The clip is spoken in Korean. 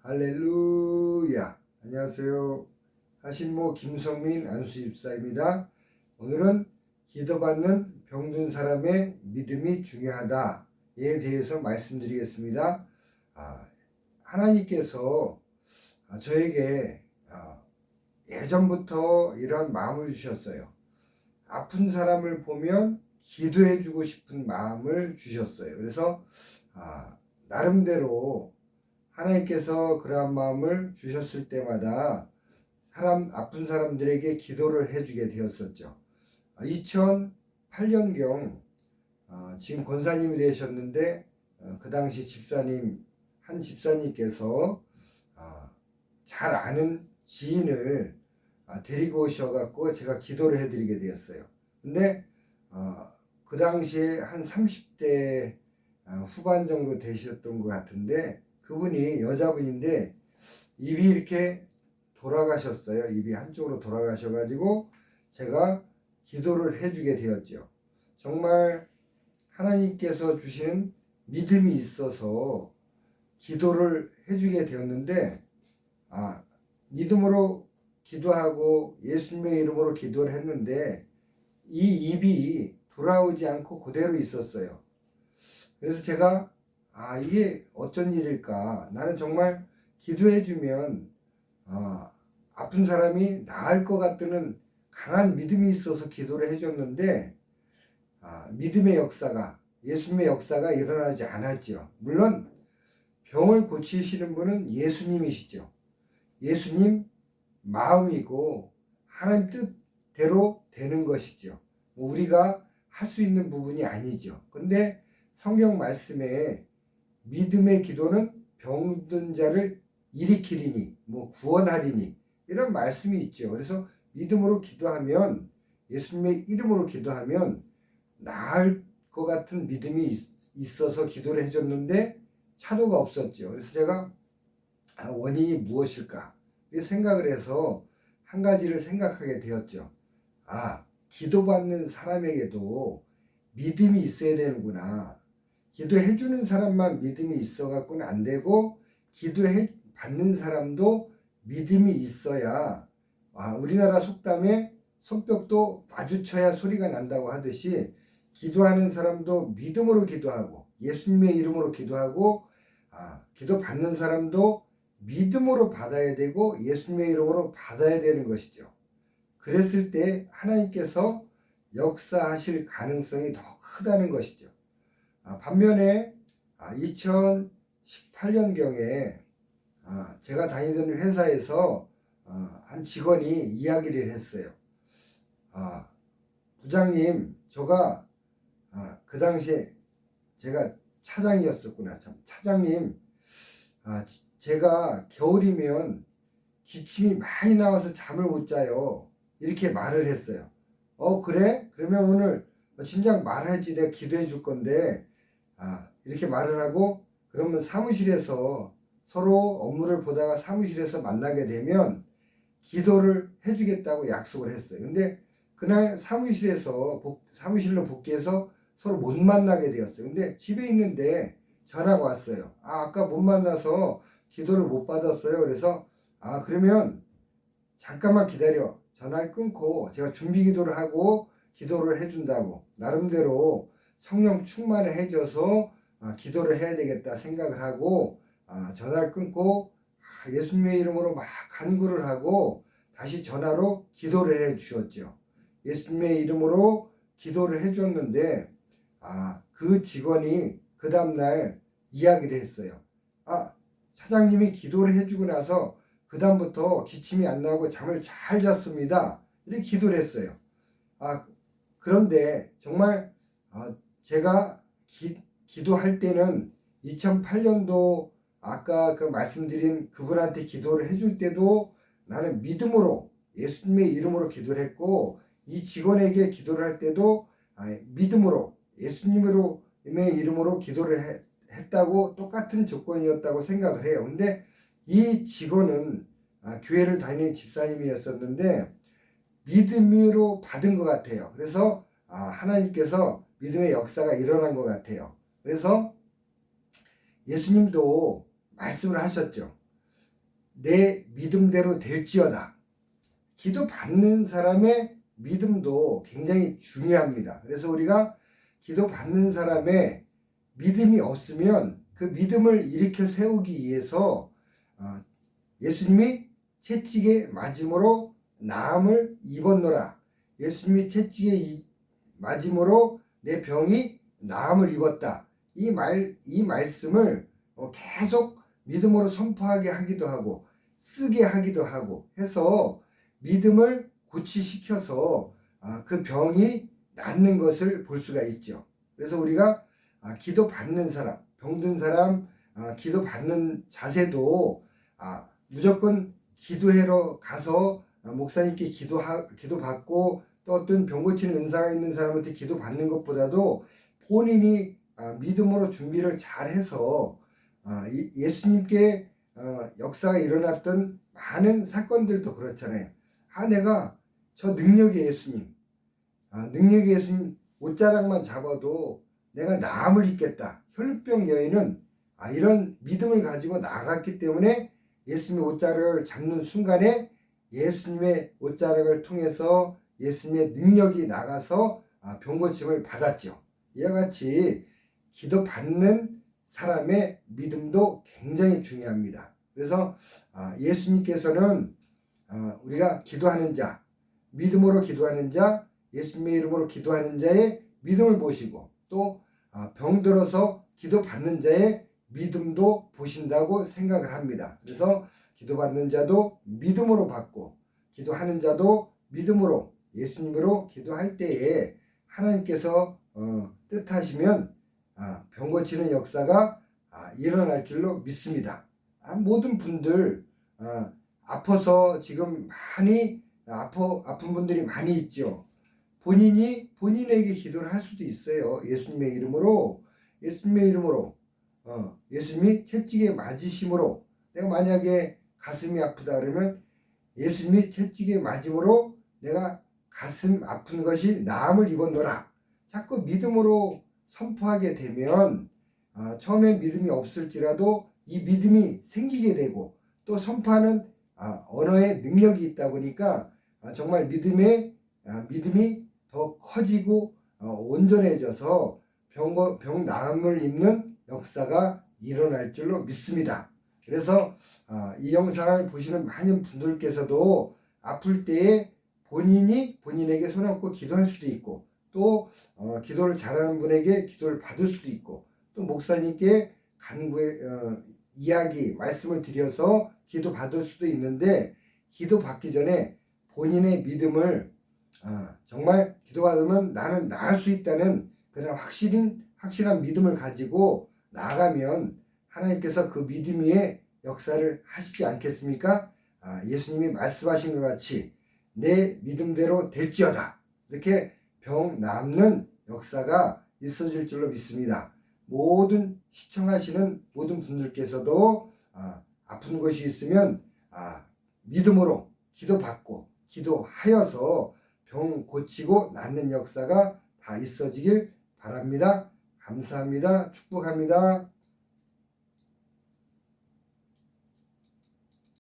할렐루야. 안녕하세요. 하신모 김성민 안수집사입니다. 오늘은 기도받는 병든 사람의 믿음이 중요하다에 대해서 말씀드리겠습니다. 하나님께서 저에게 예전부터 이러한 마음을 주셨어요. 아픈 사람을 보면 기도해 주고 싶은 마음을 주셨어요. 그래서 나름대로 하나님께서 그러한 마음을 주셨을 때마다 아픈 사람들에게 기도를 해주게 되었었죠. 2008년경 지금 권사님이 되셨는데 그 당시 한 집사님께서 잘 아는 지인을 데리고 오셔갖고 제가 기도를 해드리게 되었어요. 근데 그 당시에 한 30대 후반 정도 되셨던 것 같은데 그분이 여자분인데 입이 이렇게 돌아가셨어요. 입이 한쪽으로 돌아가셔가지고 제가 기도를 해주게 되었죠. 정말 하나님께서 주시는 믿음이 있어서 기도를 해주게 되었는데 믿음으로 기도하고 예수님의 이름으로 기도를 했는데 이 입이 돌아오지 않고 그대로 있었어요. 그래서 제가 이게 어쩐 일일까? 나는 정말 기도해주면 아픈 사람이 나을 것 같다는 강한 믿음이 있어서 기도를 해줬는데 믿음의 역사가, 예수님의 역사가 일어나지 않았죠. 물론 병을 고치시는 분은 예수님이시죠. 예수님 마음이고 하나님 뜻대로 되는 것이죠. 우리가 할 수 있는 부분이 아니죠. 근데 성경 말씀에 믿음의 기도는 병든 자를 일으키리니 구원하리니 이런 말씀이 있죠. 그래서 믿음으로 기도하면, 예수님의 이름으로 기도하면 나을 것 같은 믿음이 있어서 기도를 해줬는데 차도가 없었죠. 그래서 제가 원인이 무엇일까 생각을 해서 한 가지를 생각하게 되었죠. 기도받는 사람에게도 믿음이 있어야 되는구나. 기도해주는 사람만 믿음이 있어갖고는 안 되고 기도받는 사람도 믿음이 있어야 우리나라 속담에 손뼉도 마주쳐야 소리가 난다고 하듯이 기도하는 사람도 믿음으로 기도하고 예수님의 이름으로 기도하고 기도받는 사람도 믿음으로 받아야 되고 예수님의 이름으로 받아야 되는 것이죠. 그랬을 때 하나님께서 역사하실 가능성이 더 크다는 것이죠. 반면에 2018년경에 제가 다니던 회사에서 한 직원이 이야기를 했어요. 부장님, 저가 그 당시에 제가 차장이었었구나. 참, 차장님, 제가 겨울이면 기침이 많이 나와서 잠을 못 자요. 이렇게 말을 했어요. 그래? 그러면 오늘 진작 말하지, 내가 기도해 줄 건데 이렇게 말을 하고 그러면 사무실에서 서로 업무를 보다가 사무실에서 만나게 되면 기도를 해주겠다고 약속을 했어요. 근데 그날 사무실로 복귀해서 서로 못 만나게 되었어요. 근데 집에 있는데 전화가 왔어요. 아까 못 만나서 기도를 못 받았어요. 그래서 그러면 잠깐만 기다려. 전화를 끊고 제가 준비 기도를 하고 기도를 해준다고 나름대로 성령 충만을 해줘서 기도를 해야 되겠다 생각을 하고 전화를 끊고 예수님의 이름으로 막 간구를 하고 다시 전화로 기도를 해 주었죠. 예수님의 이름으로 기도를 해 줬는데 그 직원이 그 다음날 이야기를 했어요. 사장님이 기도를 해주고 나서 그 다음부터 기침이 안 나고 잠을 잘 잤습니다. 이렇게 기도를 했어요. 그런데 정말 제가 기도할 때는 2008년도 아까 그 말씀드린 그분한테 기도를 해줄 때도 나는 믿음으로 예수님의 이름으로 기도를 했고 이 직원에게 기도를 할 때도 믿음으로 예수님의 이름으로 기도를 했다고 똑같은 조건이었다고 생각을 해요. 근데 이 직원은 교회를 다니는 집사님이었었는데 믿음으로 받은 것 같아요. 그래서 하나님께서 믿음의 역사가 일어난 것 같아요. 그래서 예수님도 말씀을 하셨죠. 내 믿음대로 될지어다. 기도 받는 사람의 믿음도 굉장히 중요합니다. 그래서 우리가 기도 받는 사람의 믿음이 없으면 그 믿음을 일으켜 세우기 위해서 예수님이 채찍에 맞음으로 나음을 입었노라. 예수님이 채찍에 맞음으로 내 병이 나음을 입었다. 이 말씀을 계속 믿음으로 선포하게 하기도 하고 쓰게 하기도 하고 해서 믿음을 고취시켜서 그 병이 낫는 것을 볼 수가 있죠. 그래서 우리가 기도 받는 사람, 병든 사람 기도 받는 자세도 무조건 기도하러 가서 목사님께 기도 받고 또 어떤 병 고치는 은사가 있는 사람한테 기도 받는 것보다도 본인이 믿음으로 준비를 잘해서 예수님께 역사가 일어났던 많은 사건들도 그렇잖아요. 내가 저 능력의 예수님, 능력의 예수님 옷자락만 잡아도 내가 나음을 입겠다. 혈루병 여인은 이런 믿음을 가지고 나아갔기 때문에 예수님의 옷자락을 잡는 순간에 예수님의 옷자락을 통해서 예수님의 능력이 나가서 병 고침을 받았죠. 이와 같이 기도 받는 사람의 믿음도 굉장히 중요합니다. 그래서 예수님께서는 우리가 기도하는 자, 믿음으로 기도하는 자, 예수님의 이름으로 기도하는 자의 믿음을 보시고 또 병들어서 기도 받는 자의 믿음도 보신다고 생각을 합니다. 그래서 기도 받는 자도 믿음으로 받고 기도하는 자도 믿음으로 예수님으로 기도할 때에 하나님께서 뜻하시면 병 고치는 역사가 일어날 줄로 믿습니다. 모든 분들 아파서 지금 많이 아픈 분들이 많이 있죠. 본인에게 기도를 할 수도 있어요. 예수님의 이름으로 예수님이 채찍에 맞으심으로 내가 만약에 가슴이 아프다 그러면 예수님이 채찍에 맞음으로 내가 가슴 아픈 것이 나음을 입었노라. 자꾸 믿음으로 선포하게 되면 처음엔 믿음이 없을지라도 이 믿음이 생기게 되고 또 선포하는 언어의 능력이 있다 보니까 정말 믿음이 더 커지고 온전해져서 병 나음을 입는 역사가 일어날 줄로 믿습니다. 그래서 이 영상을 보시는 많은 분들께서도 아플 때에 본인에게 손 얹고 기도할 수도 있고 또 기도를 잘하는 분에게 기도를 받을 수도 있고 또 목사님께 간구의 이야기 말씀을 드려서 기도 받을 수도 있는데 기도 받기 전에 본인의 믿음을 정말 기도 받으면 나는 나을 수 있다는 그런 확실한 믿음을 가지고 나아가면 하나님께서 그 믿음 위에 역사를 하시지 않겠습니까? 예수님이 말씀하신 것 같이 내 믿음대로 될지어다. 이렇게 병 낫는 역사가 있어질 줄로 믿습니다. 모든 시청하시는 모든 분들께서도 아픈 것이 있으면 믿음으로 기도받고 기도하여서 병 고치고 낫는 역사가 다 있어지길 바랍니다. 감사합니다. 축복합니다.